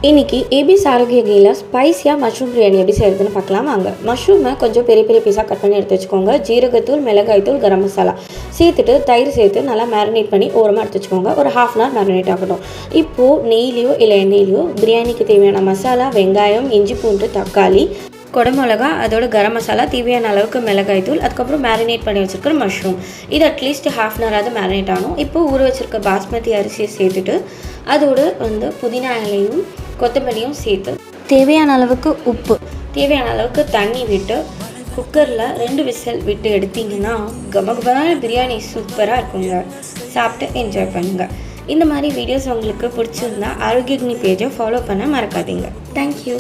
இன்றைக்கி ABS ஆரோக்கியகியில் ஸ்பைஸியாக mushroom biryani எப்படி செய்கிறதுன்னு பார்க்கலாம் வாங்க. மஷ்ரூமை கொஞ்சம் பெரிய பெரிய பீஸாக கட் பண்ணி எடுத்து வச்சுக்கோங்க. ஜீரகத்தூள், மிளகாய்த்தூள், கரம் மசாலா சேர்த்துட்டு தயிர் சேர்த்து நல்லா மேரினேட் பண்ணி ஓரமாக எடுத்து வச்சுக்கோங்க. ஒரு ½ hour மேரினேட் ஆகட்டும். இப்போது நெய்லியோ இல்லை எண்ணெயிலையோ பிரியாணிக்கு தேவையான மசாலா, வெங்காயம், இஞ்சி பூண்டு, தக்காளி, குடமிளகா, அதோட கரம் மசாலா, தேவையான அளவுக்கு மிளகாய்த்தூள், அதுக்கப்புறம் மேரினேட் பண்ணி வச்சுருக்கிற மஷ்ரூம், இது அட்லீஸ்ட் ½ hour மேரினேட் ஆகணும். இப்போ ஊற வச்சுருக்க பாஸ்மதி அரிசியை சேர்த்துட்டு அதோடு புதினா இலையும் கொத்தமல்லியும் சேர்த்து தேவையான அளவுக்கு உப்பு, தேவையான அளவுக்கு தண்ணி விட்டு குக்கரில் 2 விசில் விட்டு எடுத்திங்கன்னா கமகமான பிரியாணி சூப்பராக இருக்குங்க. சாப்பிட்டு என்ஜாய் பண்ணுங்கள். இந்த மாதிரி வீடியோஸ் உங்களுக்கு பிடிச்சிருந்தா ஆரோக்கியக்னி பேஜை ஃபாலோ பண்ண மறக்காதீங்க. தேங்க்யூ.